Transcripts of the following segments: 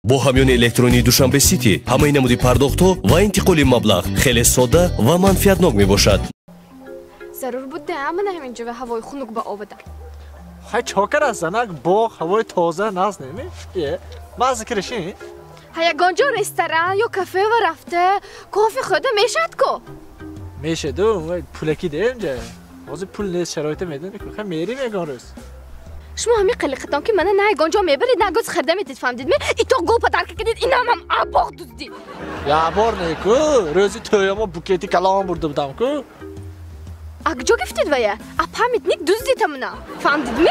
با همیون الکترونی دوشنبه سیتی همه نمودی پرداختو و انتقال مبلغ خیلی ساده و منفعتناک میباشد. ضرور بود من همینجا به هوای خنک با آب بدم. های چاکر است زنک باغ هوای تازه ناز نمی؟ ما ذکرشی؟ های گنجا رستوران یا کافه و رفته کافی خود میشد کو؟ میشه دو پولکی ده اینجا. واسه پول نیست شرایط میدونی که میری میگارس. شما همی قلقتان که من نه گنجا میبرید نه گوز خرده میتید فهمیدید می؟ ایتو گو پدر که کدید اینا هم آباق دوزدید. یا بار نیکو روزی تویما بوکیتی کلام برده بودم کو. اگجا گفتید ویا؟ اپامیت نیک دوزدید همونا فهمیدید می؟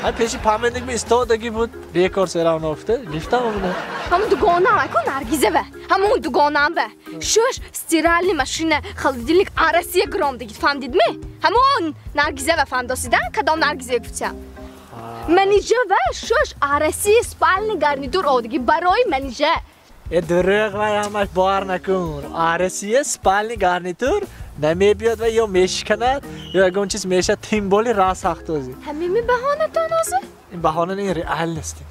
های پیشی پامندگی می استادگی بود بیکار سران افته گفتم همونه. همون دوگانه هم کن نرگیزه و همون دوگانه هم و شش استرالی ماشین خالدیلیک آرسی گرام دیگه فهمیدید می؟ همون نرگیزه و فهمیدید کدام نرگیزه گفتم؟ منیجه و شش آرسی اسپال گارنیتور آدگی برای منیجه. دروغ و همش باور نکن. آرسی اسپال گارنیتور نمیبیاد و یا میشکند یا اگه اون چیز میشه تیمبولی را ساخت وزی. همین می بهانه تانازه؟ این بهانه نه ریال نیستیم.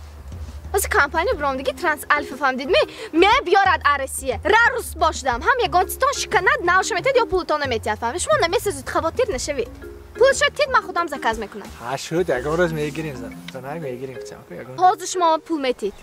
از کمپانی برامدگی ترانس الف فهمیدید می بیارد آرسیه را روز باشدم هم یگان تان شکند ناوش میتید یا پولتون میتید فهمید شما نمیسازید خواتیر نشوید. پولش تید من خودم زکاز میکنم. ها شد یگان روز میگیریم زن میگیریم حاضر شما پول میتید.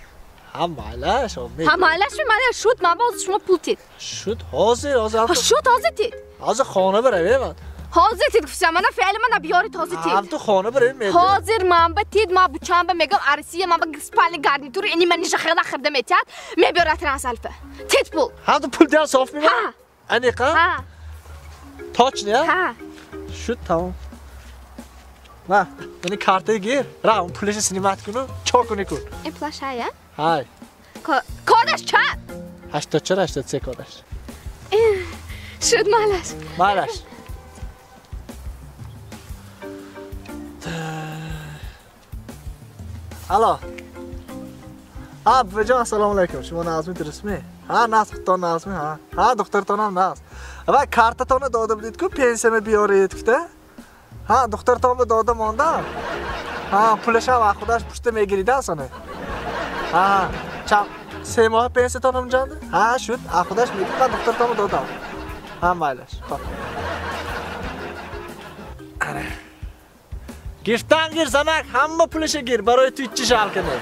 همالش همالش می شد من باز شما پول تید. شد حاضر شد حاضر تید. حاضر خانه برای من. حاضر تید گفتم من فعلا من بیاری تازه تید. هم تو خانه برای میاد. حاضر من بتید ما بچم به میگم آرسیه من با گسپال گارنیتور اینی من نشه خرده میتید میبیاره ترانس الفه. تید پول. هم تو پول دیار صاف میبر. ها. انیقا. ها. تاچ نه؟ ها. شد تمام. نه یعنی کارت گیر را اون پولش سینمات کنو چاکنی کن. این پلاش هایه؟ های. کارش چند؟ 84 83 کارش. شد مالش. الو. بجا سلام علیکم شما نازمی درسمی؟ ها ناز خودتان نازمی ها دخترتان هم ناز. و کارتتان داده بدید که پنسیون بیارید کفته؟ ها دخترتان به داده مانده؟ ها پولش هم خودش پشت میگیرید اصلا؟ ها چند 3 ماه پنسیتان هم جانده؟ ها شد خودش میگید که دخترتان دادم. ها مالش. آره. گفتن گیر زنک همه پولش گیر برای تو چی شال کنه.